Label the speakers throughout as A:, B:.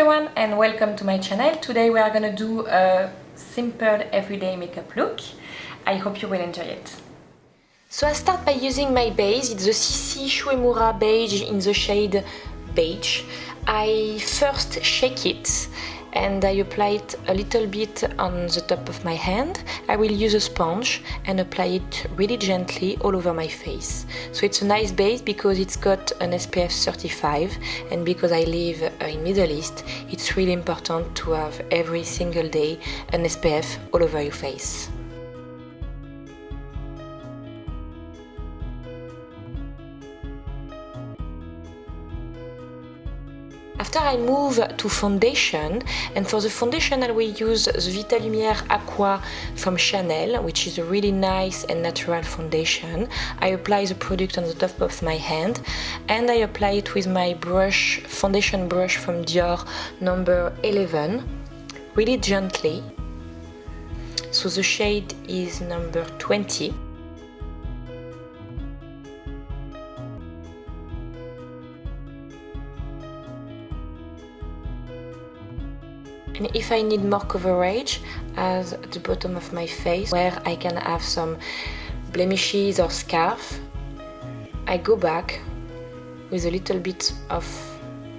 A: everyone and welcome to my channel. Today we are gonna do a simple everyday makeup look. I hope you will enjoy it. So I start by using my base. It's the CC Shuemura beige in the shade beige. I first shake it and I apply it a little bit on the top of my hand. I will use a sponge and apply it really gently all over my face. So it's a nice base because it's got an SPF 35, and because I live in Middle East, it's really important to have every single day an SPF all over your face. After I move to foundation, and for the foundation I will use the Vitalumière Aqua from Chanel, which is a really nice and natural foundation. I apply the product on the top of my hand and I apply it with my brush, foundation brush from Dior number 11, really gently. So the shade is number 20. And if I need more coverage at the bottom of my face, where I can have some blemishes or scarf, I go back with a little bit of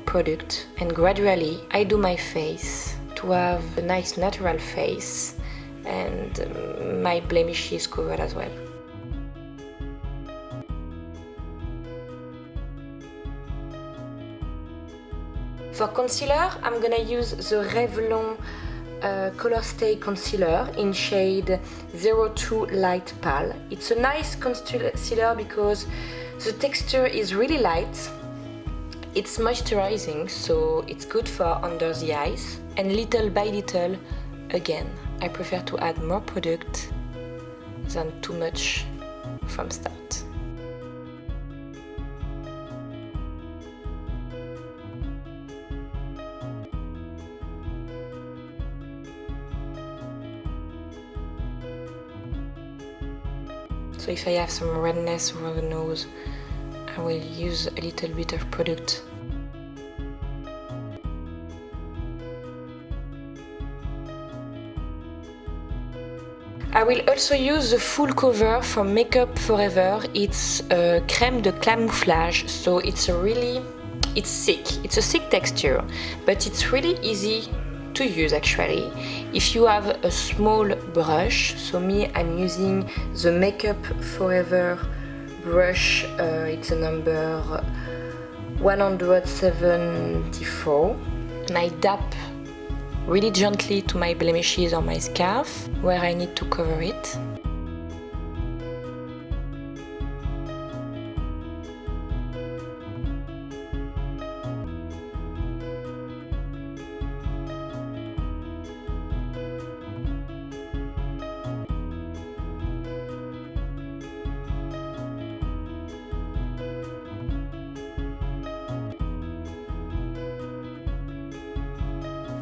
A: product and gradually I do my face to have a nice natural face and my blemishes covered as well. For concealer, I'm gonna use the Revlon Colorstay concealer in shade 02 Light Pale. It's a nice concealer because the texture is really light. It's moisturizing, so it's good for under the eyes. And little by little, again, I prefer to add more product than too much from start. So if I have some redness over the nose, I will use a little bit of product. I will also use the full cover from Makeup Forever. It's crème de camouflage, so it's thick. It's a thick texture, but it's really easy to use actually. If you have a small brush, so me, I'm using the Makeup Forever brush, it's a number 174, and I dab really gently to my blemishes or my scarf where I need to cover it.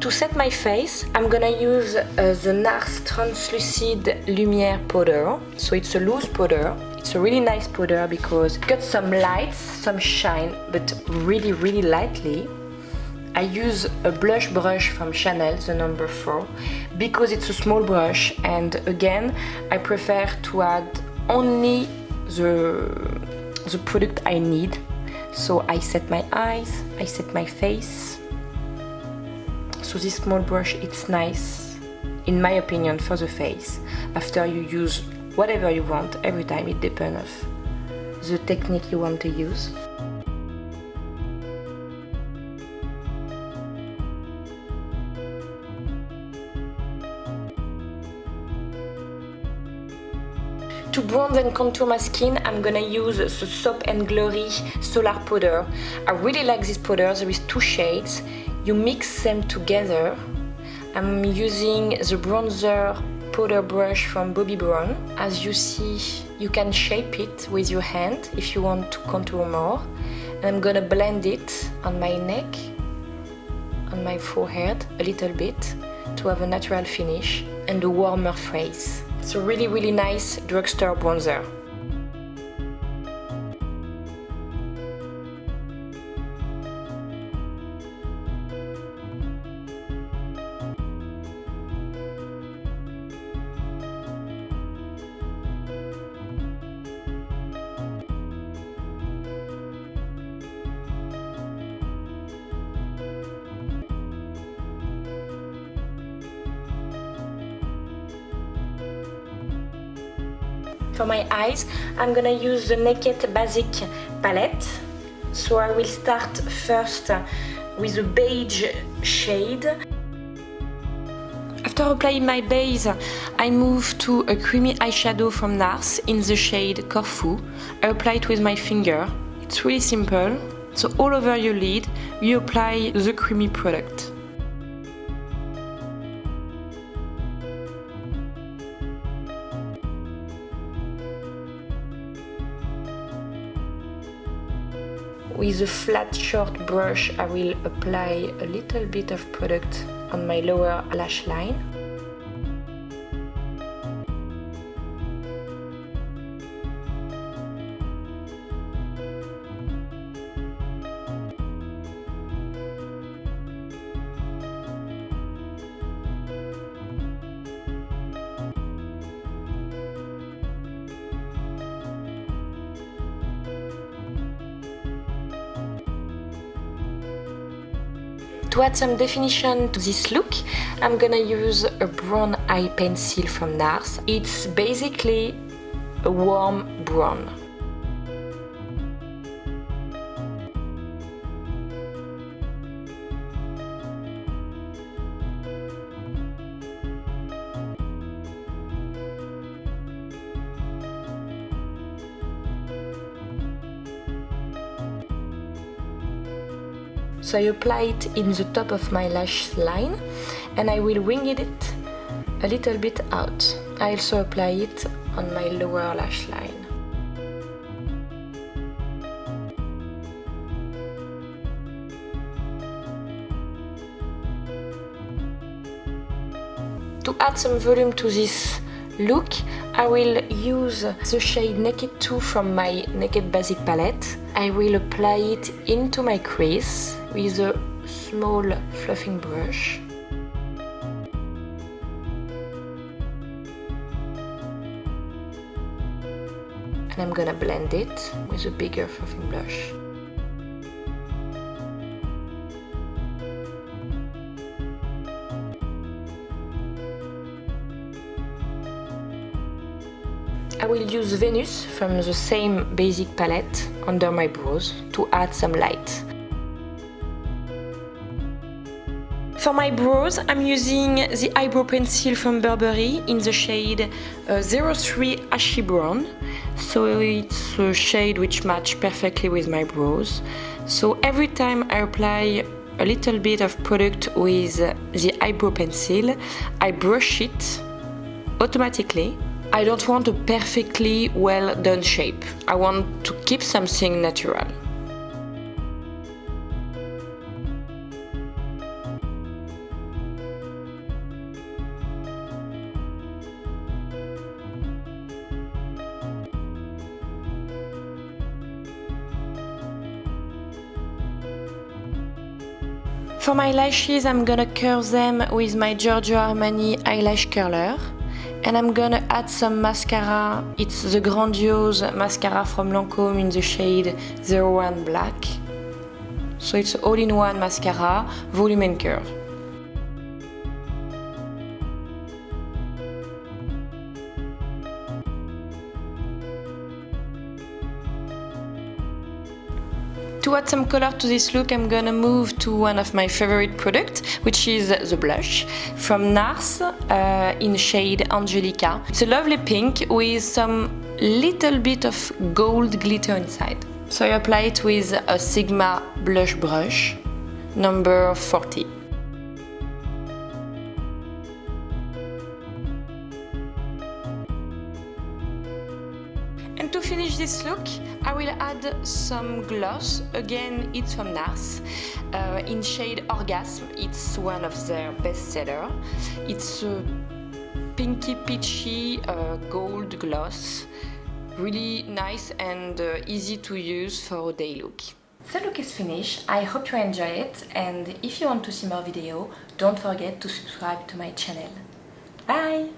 A: To set my face, I'm gonna use the Nars translucid lumière powder. So it's a loose powder. It's a really nice powder because it got some lights, some shine, but really lightly. I use a blush brush from Chanel, the number 4, because it's a small brush, and again, I prefer to add only the product I need. So I set my eyes, I set my face. So this small brush, it's nice, in my opinion, for the face. After you use whatever you want, every time it depends on the technique you want to use. To bronze and contour my skin, I'm gonna use the soap&glory Solar Powder. I really like this powder. There is 2 shades. You mix them together. I'm using the bronzer powder brush from Bobbi Brown. As you see, you can shape it with your hand if you want to contour more. And I'm gonna blend it on my neck, on my forehead a little bit to have a natural finish and a warmer face. It's a really nice drugstore bronzer. For my eyes, I'm gonna use the Naked Basic palette. So I will start first with a beige shade. After applying my base, I move to a creamy eyeshadow from Nars in the shade Corfu. I apply it with my finger. It's really simple. So all over your lid, you apply the creamy product. With a flat short brush, I will apply a little bit of product on my lower lash line. To add some definition to this look, I'm gonna use a brown eye pencil from Nars. It's basically a warm brown. So I apply it in the top of my lash line and I will wing it a little bit out. I also apply it on my lower lash line. To add some volume to this look, I will use the shade Naked 2 from my Naked Basic palette. I will apply it into my crease with a small fluffing brush. And I'm gonna blend it with a bigger fluffing brush. I will use Venus from the same basic palette under my brows to add some light. For my brows, I'm using the eyebrow pencil from Burberry in the shade 03 Ashy Brown. So it's a shade which matches perfectly with my brows. So every time I apply a little bit of product with the eyebrow pencil, I brush it automatically. I don't want a perfectly well done shape. I want to keep something natural. For my lashes, I'm gonna curl them with my Giorgio Armani eyelash curler. And I'm gonna add some mascara. It's the Grandiose mascara from Lancôme in the shade 01 Black. So it's all-in-one mascara, volume and curve. To add some color to this look, I'm gonna move to one of my favorite products, which is the blush from Nars in shade Angelica. It's a lovely pink with some little bit of gold glitter inside. So I apply it with a Sigma blush brush, number 40. And to finish this look, I will add some gloss. Again, it's from Nars in shade Orgasm. It's one of their best sellers. It's a pinky peachy gold gloss. Really nice and easy to use for a day look. The look is finished. I hope you enjoy it, and if you want to see more videos, don't forget to subscribe to my channel. Bye!